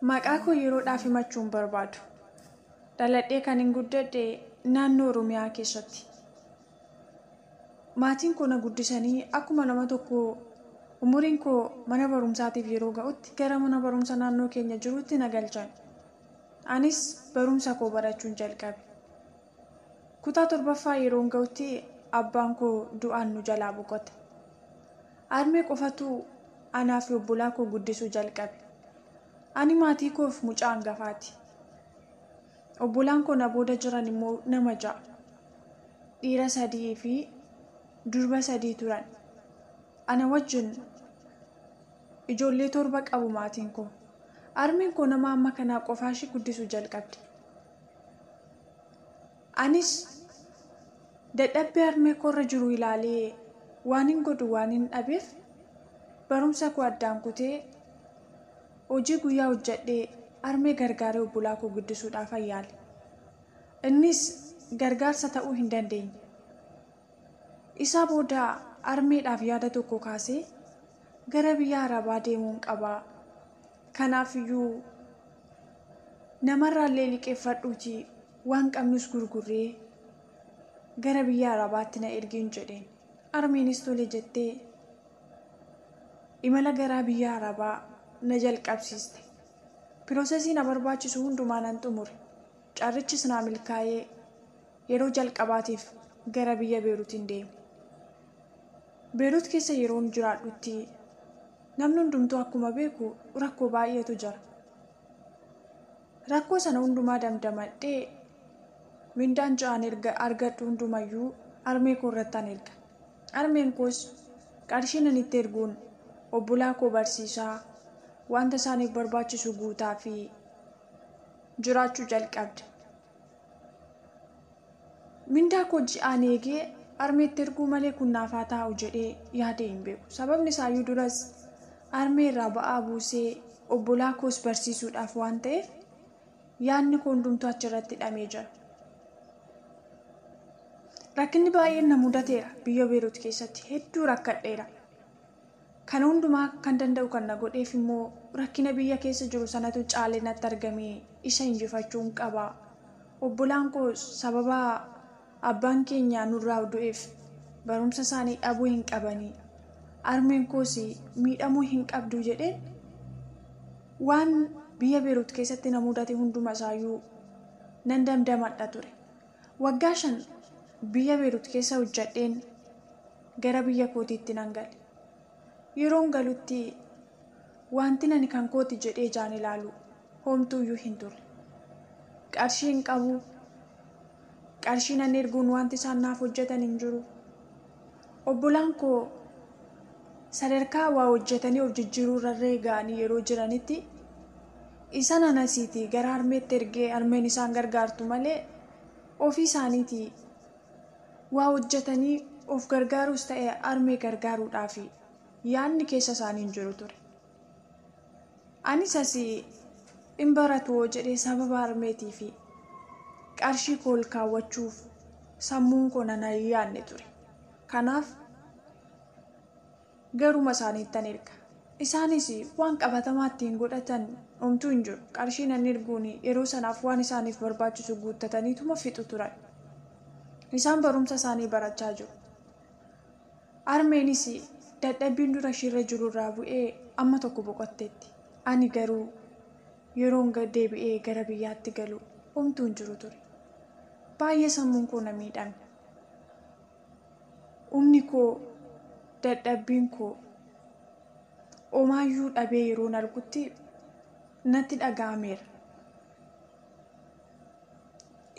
Maqaa koo yeroodhaaf himachuun barbaadu. Dhaladhee kan hin guddadhe naannoo Oromiyaa keessatti. Maatiin koo na guddisanii akkuma nama tokko umuriin koo mana barumsaatiif yeroo ga'utti gara mana barumsa naannoo keenya jirutti na galchan. Anis barumsa koo barachuun jalqabe. Kutaa 7ffaa yeroon ga'utti abbaan koo du'aan nu jalaa boqote. Harmee qofatu anaa fi obbolaa koo guddisuu jalqabe. Ani maatii koof mucaa hangafaati. Obbolaan koo na booda jiran immoo nama 6. Dhiira 3 fi durba 3 turan. Ana wajjin ijoollee 7 qabu maatiin koo. Harmeen koo nama amma kanaa qofaa ishee guddisuu jalqabde. Anis dadhabbii harmee koo irra jiru ilaalee waan hin godhu waan hin dhabeef barumsa koo addaan kutee hojii guyyaa hojjedhee harmee gargaaree obbolaa koo guddisuudhaaf yaale. Innis gargaarsa ta'uu hin dandeenye. Isaa booda harmeedhaaf yaada tokko kaasee gara biyya Arabaa deemuun qabaa. Kanaafiyyuu namarraallee liqeeffadhuutii waan qabnus gurgurree gara biyya Arabaatti na ergiin jedheen. Harmeenis tole jettee imala gara biyya Arabaa na jalqabsiiste. Piroosesii na barbaachisu hundumaa nan xumure. Carrichis naa milkaa'ee yeroo jalqabaatiif gara biyya Beeruutiin deeme. Beeruut keessa yeroon jiraadhutti namni hundumtuu akkuma beeku rakkoo baay'eetu jira. Rakkoo sana hundumaa damdamadhee mindaan ja'aan argadhu hundumayyuu harmee koo irrattaan erga. Harmeen koos qarshii nan itti erguun obbolaa koo barsiisaa wanta isaaniif barbaachisu guutaa fi jiraachuu jalqabde. Mindaa koo ji'aan eegee harmeetti erguu malee kun naafaa taa'u jedhee yaadee hin beeku. Sababni isaayyuu duras harmee irraa ba'aa buusee obbolaa koos barsiisuudhaaf waan ta'eef yaadni koo hundumtuu achirratti hidhamee jira. Rakkinni baay'een na mudateera biyya Beeruut keessatti hedduu rakkadheera. Kana hundumaa kan danda'u kan na godheef immoo rakkina biyya keessa jiru sanatu caalee natti argamee isa injifachuun qaba. Obbolaan koo sababa abbaan keenya nurraa du'eef barumsa isaanii dhabuu hin qabanii. Harmeen koos miidhamuu hin qabdu jedheen waan biyya Beeruut keessatti na mudate hunduma isaayyuu nan damdamadha ture. Waggaa 5 biyya Beeruut keessa hojjedheen gara biyya kootiitti nan gale. Yeroon galutti wanti nani kan kooti jedhee jaan ilaalu homtuuyyuu hin turre. Qarshii hin qabu. Qarshii nan erguun wanti isaan naaf hojjetan hin jiru. Obbolaan koo sadarkaa waa hojjetanii of jijjiiruu irra ga'anii yeroo jiranitti isa nanasiitii gara harmeetti ergee harmeen isaan gargaartu malee ofii isaaniitii waa hojjetanii of gargaaruus ta'e harmee gargaaruudhaaf yaadni keessa isaanii hin jiru ture. Anis asii hin baratu jedhee sababa harmeetii fi qarshii koo ol kaawwachuuf sammuun koo nan yaadne ture. Kanaaf garuma isaaniittan erga. Isaanis waan qabatamaa ittiin godhatan homtuu hin jiru. Qarshii nan erguun yeroo sanaaf waan isaaniif barbaachisu guuttataniituma fixu turan. Isaan barumsa isaanii barachaa jiru. Harmeenis dadhabbiin dura ishirra jiru irraa bu'ee amma tokko boqotteetti. Ani garuu yeroon deebi'ee gara biyyaatti galu homtuu hin jiru ture. Baay'ee sammuun koo na miidhame. Humni koo dadhabbiin koo omaayyuu dhabee yeroon argutti natti dhaga'ameera.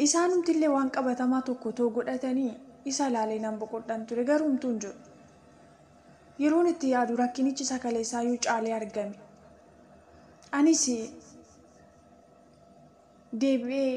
Isaanumtillee waan qabatamaa tokko too godhatanii isa ilaalee nan boqodhan ture garuu homtuu hin jiru. Yeroon itti yaadu rakkinichi sakaleessaayyuu caalee argame. Anis deebi'ee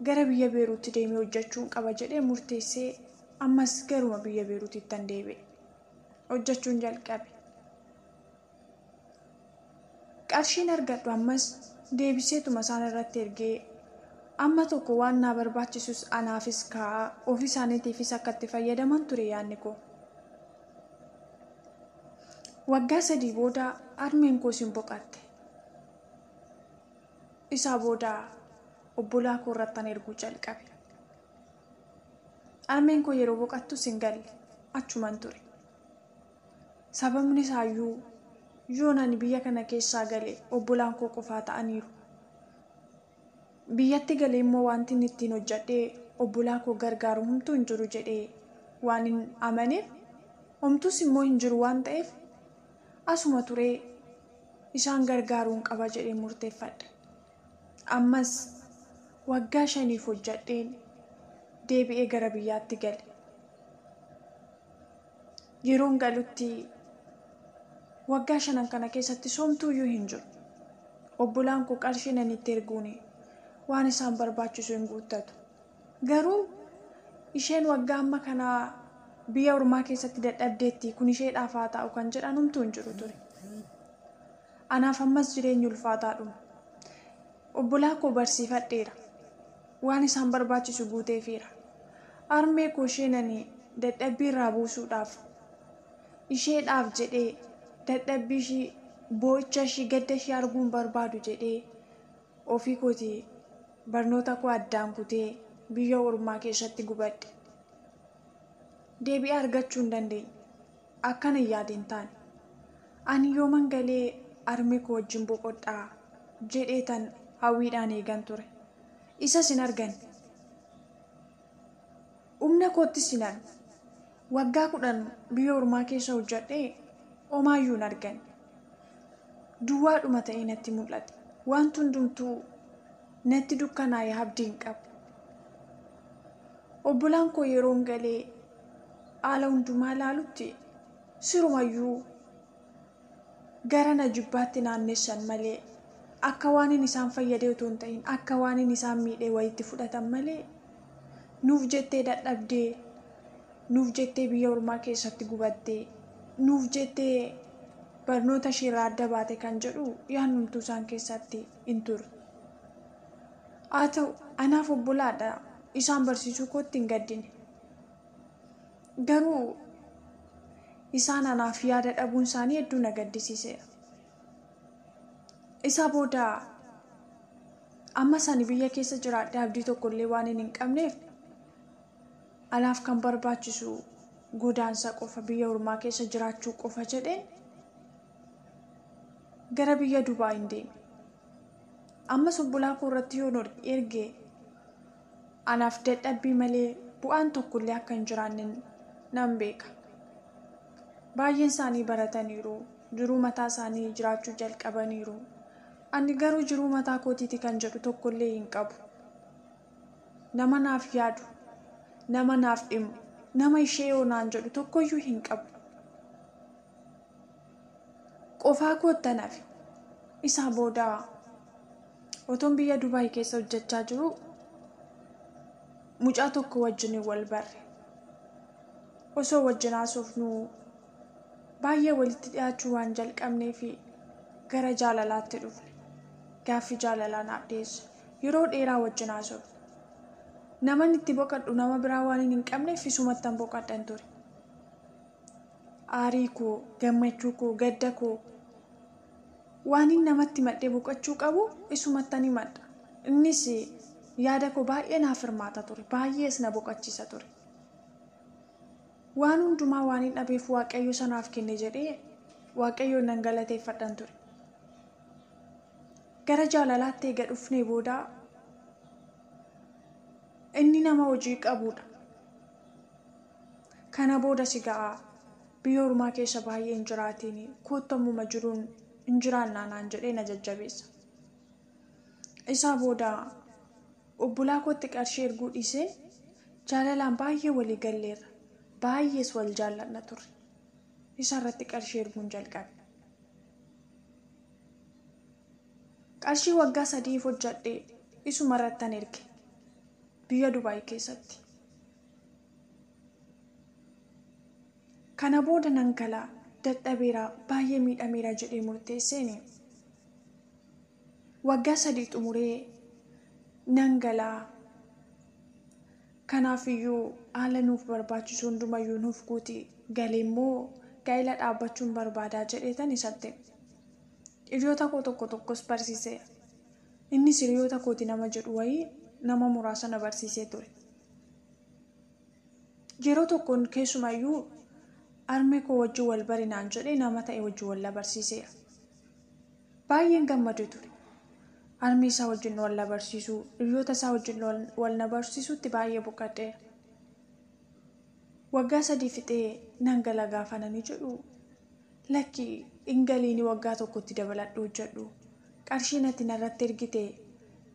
gara biyya Beeruutti deemee hojjechuun qaba jedhee murteessee ammas garuma biyya Beeruutittan deebi'e. Hojjechuun jalqabe. Qarshiin argadhu ammas deebiseetuma isaan irratti ergee amma tokko waan naa barbaachisus anaafis kaa'aa ofii isaaniitiifis akka itti fayyadaman ture yaadni koo. Waggaa 3 booda harmeen koo sin boqatte. Isaa booda obbolaa koo irrattan erguu jalqabe. Harmeen koo yeroo boqattus hin galle achuman ture. Sababni isaayyuu yoon ani biyya kana keessaa gale obbolaan koo qofaa ta'aniiru. Biyyatti galee immoo wanti inni ittiin hojjedhee obbolaa koo gargaaru homtuu hin jiru jedhee waan hin amaneef, homtuus immoo hin jiru waan ta'eef asuma turee isaan gargaaruun qaba jedhee murteeffadhe. Ammas waggaa 5 hojjedheen deebi'ee gara biyyaatti gale. Yeroon galutti waggaa 5 kana keessatti somtuuyyuu hin jiru. Obbolaan koo qarshii nan itti erguuni waan isaan barbaachisu hin guuttatu. Garuu isheen waggaa amma kanaa biyya ormaa keessatti dadhabdeetti kun isheedhaaf haa ta'u kan jedhan homtuu hin jiru ture. Anaaf ammas jireenyi ulfaataadhuma. Obbolaa koo barsiifadheera. Waan isaan barbaachisu guuteefiira. Harmee koo isheenani dadhabbii irraa buusuudhaaf isheedhaaf jedhee dadhabbii ishii, boo'icha ishii, gadda ishii arguun barbaadu jedhee ofii kootii barnoota koo addaan kutee biyya ormaa keessatti gubadhe. Deebi'ee argachuu hin dandeenye. Akkana yaadeen taane. Ani yooman galee harmee koo wajjin boqodhaa jedhee tan hawwiidhaan eegan ture. Isas hin arganne. Humna koottis hin arganne. Waggaa 10 biyya ormaa keessa hojjedhee homaayyuu hin arganne. Duwwaadhuma ta'ee natti mul'ate. Wanti hundumtuu natti dukkanaa'ee abdii hin qabu. Obbolaan koo yeroon galee haala hundumaa ilaalutti sirumayyuu gara na jibbaatti naannessan malee akka waan inni isaan fayyadee otoo hin ta'in akka waan inni isaan miidhee wayitti fudhatan malee nuuf jettee dadhabdee, nuuf jettee biyya ormaa keessatti gubattee, nuuf jettee barnoota isheerraa adda baate kan jedhu yaannumtuu isaan keessatti hin turre. Haa ta'u anaaf obbolaadha isaan barsiisuu kootti hin gaddine. Garuu isaan anaaf yaada dhabuun isaanii hedduu na gaddisiiseera. Isaa booda ammas ani biyya keessa jiraadhee abdii tokkollee waan hin qabneef anaaf kan barbaachisu godaansa qofa, biyya ormaa keessa jiraachuu qofa jedheen gara biyya Dubaay hin deeme. Ammas obbolaa koo irratti yoon ergee anaaf dadhabbii malee bu'aan tokkollee akka hin jiraanne nan beeka. Baay'een isaanii barataniiru, jiruu mataa isaanii jiraachuu jalqabaniiru. Ani garuu jiruu mataa kootiiti kan jedhu tokkollee hin qabu. Nama naaf yaadu, nama naaf dhimu, nama ishee yoonaan jedhu tokkoyyuu hin qabu. Qofaa kootan hafe. Isaa booda otoon biyya Dubaay keessa hojjechaa jiru mucaa tokko wajjin wal barre. Osoo wajjin haasofnu baay'ee walitti dhiyaachuu waan jalqabneef gara jaalalaatti dhufne. Gaaffii jaalalaa naaf dhiyeesse. Yeroo dheeraa wajjin haasofne. Naman itti boqadhu nama biraa waan hin qabneef isumattan boqadhan ture. Aarii koo, gammachuu koo, gadda koo waan inni namatti madhee boqachuu qabu isumattan himadha. Innis yaada koo baay'ee naaf hirmaata ture. Baay'ees na boqachiisa ture. Waan hundumaa waan hin dhabeef Waaqayyo sanaaf kenne jedhee Waaqayyoon nan galateeffadhan ture. Gara jaalalaatti eega dhufnee booda inni nama hojii qabudha. Kana booda si ga'a biyya ormaa keessa baay'ee hin jiraatiin koottammuma jiruun hin jiraannaa naan jedhee na jajjabeessa. Isaa booda obbolaa kootti qarshii erguu dhiisee jaalalaan baay'ee walii galleerra. Baay'ees wal jaalladha turre. Isa irratti qarshii erguun jalqabe. Qarshii waggaa 3 hojjedhee isuma irrattan erge biyya Dubaay keessatti. Kana booda nan galaa dadhabeera baay'ee miidhameera jedhee murteesseeni. Waggaa 3 xumuree nan galaa. Kanaafiyyuu haala nuuf barbaachisu hundumayyuu nuuf guuti galee immoo gaa'ela dhaabbachuun barbaadaa jedheetan isatti. Hiriyoota koo tokkos barsiiseera. Inni hiriyoota kooti nama jedhu wayii nama muraasa na barsiisee ture. Yeroo tokkoon keessumayyuu armee koo wajjin wal barinaan jedhee nama ta'e wajjin wal barsiiseera. Baay'een gammadee ture. Armee isaa wajjin wal barsiisuu, hiriyoota isaa wajjin wal barsiisuutti baay'ee boqodheera. Waggaa 3 fixee nan gala gaafa nani jedhu lakki ingaliini waggaa tokkotti dabaladhu hojjedhu. Qarshii natti narratti ergite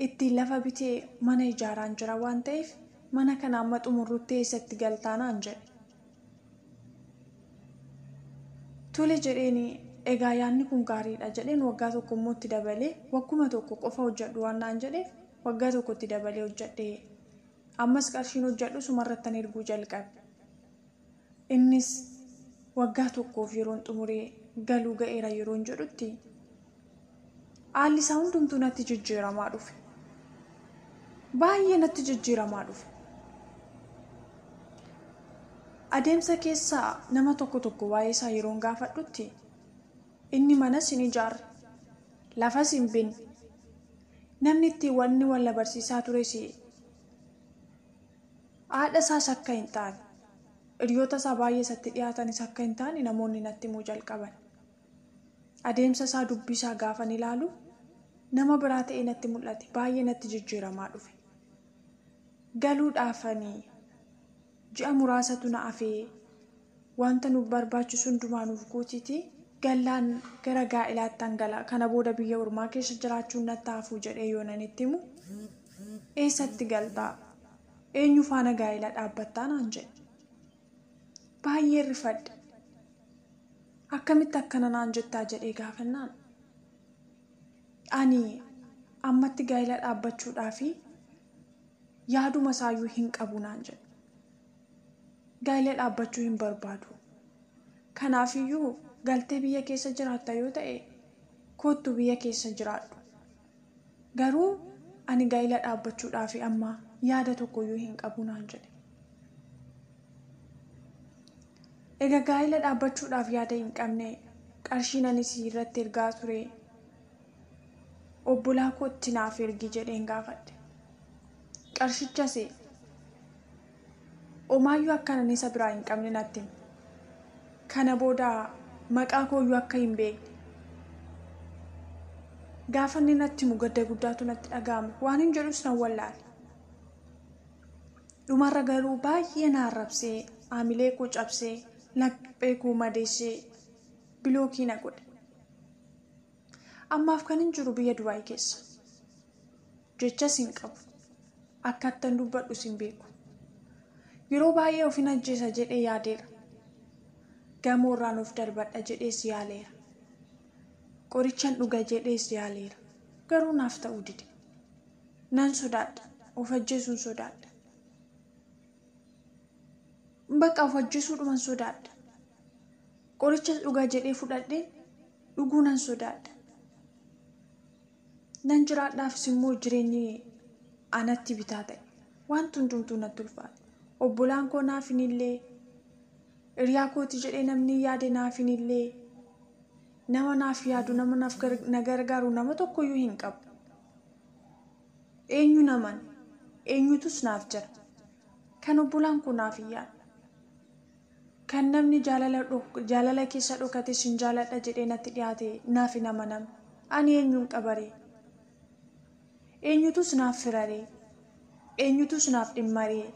ittiin lafa bitee mana ijaaraan jira waan ta'eef mana kana amma xumurrutti eessatti galtaanaan jedhe. Tole jedheeni egaa yaadni kun gaariidha jedheen waggaa tokko immoo itti dabalee wagguma tokko qofa hojjedhu waan naan jedheef waggaa tokkotti dabalee hojjedhee ammas qarshiin hojjedhu sumarrattan erguu jalqabe. Innis waggaa tokkoof yeroon xumuree galuu ga'eera yeroon jedhutti haalli isaa hundumtuu natti jijjiiramaa dhufe. Baay'ee natti jijjiiramaa dhufe. Adeemsa keessaa nama tokko waa'ee isaa yeroon gaafadhutti inni manas hin ijaarre, lafas hin binne, namni itti wanni wal barsiisaa tures haadha isaas akka hin taane, hiriyoota isaa baay'ee isatti dhiyaatanis akka hin taane namoonni natti himuu jalqaban. Adeemsa isaa dubbii isaa gaafan ilaalu nama biraa ta'ee natti mul'ate baay'ee natti jijjiiramaa dhufe. Galuudhaafanii ji'a muraasatu na hafee wanta nuuf barbaachisu hundumaa nuuf guutiiti gallaan gara gaa'ilaatti hangala kana booda biyya ormaa keessa jiraachuun natti hafuu jedhee yoo nan itti himu eessatti galtaa eenyu faana gaa'ila dhaabbattaa naan jedhe. Baay'ee rifadhe. Akkamitti akkana naan jettaa jedhee gaafannaan ani ammatti gaa'ila dhaabbachuudhaafi yaaduma isaayyuu hin qabu naan jedhe. Gaa'ila dhaabbachuu hin barbaadu. Kanaafiyyuu galtee biyya keessa jiraatta yoo ta'e kottu biyya keessa jiraadhu. Garuu ani gaa'ila dhaabbachuudhaafi amma yaada tokkoyyuu hin qabu naan jedhe. Egaa gaa'ila dhaabbachuudhaaf yaada hin qabne qarshiin anis irratti ergaa ture obbolaa kootti naaf ergi jedheen gaafadhe. Qarshichas omaayyuu akkanan isa biraa hin qabne natti hime. Kana booda maqaa kooyyuu akka hin beekne. Gaafa inni natti himu gadda guddaatu natti dhaga'ame. Waan hin jedhus nan wallaale. Dhumarra garuu baay'ee na arrabsee haamilee koo cabsee laphee koo madeessee bilookii na godhe. Ammaaf kan hin jiru biyya Dubaay keessa. Jechas hin qabu. Akkattan dubbadhus hin beeku. Yeroo baay'ee of hin ajjeesa jedhee yaadeera. Gamoorraan of darbadha jedhees yaaleera. Qorichan dhuga jedhees yaaleera. Garuu naaf ta'uu dide. Nan sodaadha. Of ajjeesuun sodaadha. Bakka of ajjeesuudhuman sodaadha. Qorichas dhuga jedhee fudhadhee dhuguu nan sodaadha. Nan jiraadhaafis immoo jireenyi anatti bitaa ta'e. Wanti hundumtuu natti ulfaate. Obbolaan koo naaf hinillee hiriyaa kooti jedhee namni yaade naaf hinillee nama naaf yaadu nama naaf na gargaaru nama tokkoyyuu hin qabu. Eenyu naman eenyutus naaf jira. Kan obbolaan koo naaf hin yaadu. Kan namni jaalala keessa dhokate sin jaaladha jedhee natti dhiyaate naaf hin amanamne. Ani eenyuun qabaree? Eenyutus naaf firaree? Eenyutus naaf dhimmaree?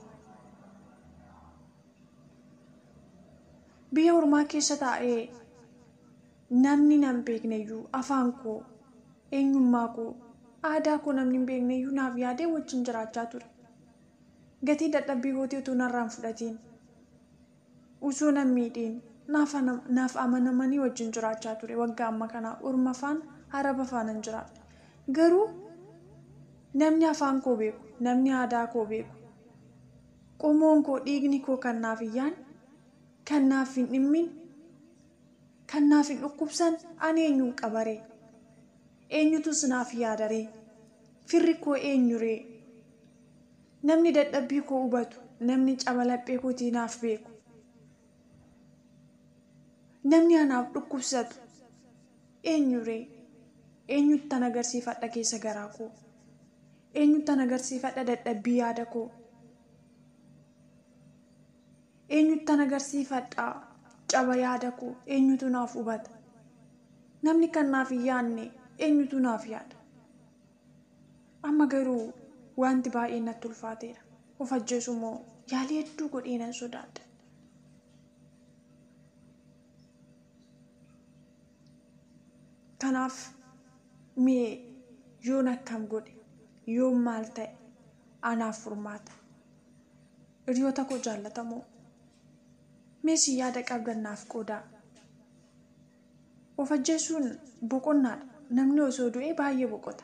Biyya ormaa keessa taa'ee namni nan beekneyyuu afaan koo, eenyummaa koo, aadaa koo namni hin beekneyyuu naaf yaadee wajjin jiraachaa ture. Gatii dadhabbii kootii utuu narraan fudhatiin, usoo nan miidhiin naaf amanamanii wajjin jiraachaa ture. Waggaa amma kanaa orma afaan araba afaanan jiraadha. Garuu namni afaan koo beeku, namni aadaa koo beeku, qomoon koo dhiigni koo kan naaf hin yaadne, kan naaf hin dhimmin, kan naaf hin dhukkubsan ani eenyuun qabaree? Eenyutus naaf yaadaree? Firri koo eenyuree? Namni dadhabbii koo hubatu, namni caba laphee kootii naaf beeku, namni anaaf dhukkubsatu eenyuree? Eenyuttan agarsiifadha keessa garaa koo? eenyuttan agarsiifadha dadhabbii yaada koo? Eenyuttan agarsiifadha caba yaada koo? Eenyutu naaf hubata? Namni kan naaf hin yaadne eenyutu naaf yaada? Amma garuu wanti baay'ee natti ulfaateera. Of ajjeesuu moo yaalii hedduu godhee nan sodaadha. Kanaaf mee yoon akkam godhe, yoon maal ta'e anaaf furmaata? Hiriyoota koo jaallatamoo, mee si yaada qabdan naaf qoodaa. Of ajjeesuun boqonnaadha. Namni osoo du'ee baay'ee boqota.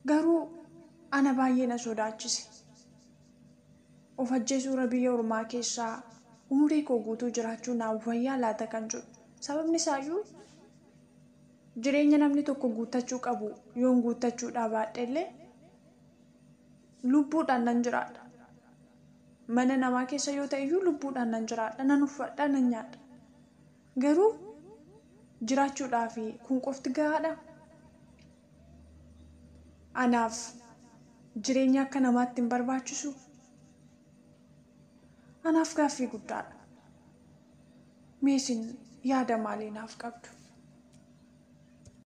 Garuu ana baay'ee na sodaachise. Of ajjeesuurra biyya ormaa keessaa umurii koo guutuu jiraachuu naaf wayyaa laata kan jedhu. Sababni isaayyuu jireenya namni tokko guuttachuu qabu yoon guuttachuudhaa baadhe illee lubbuudhaan nan jiraadha. Mana namaa keessa yoo ta'e iyyuu lubbuudhaan nan jiraadha, nan uffadha, nan nyaadha. Garuu jiraachuudhaaf kun qofti gahaadha? Anaaf jireenya akka namaatti hin barbaachisu? Anaaf gaaffii guddaadha. Mee isin yaada maalii naaf qabdu?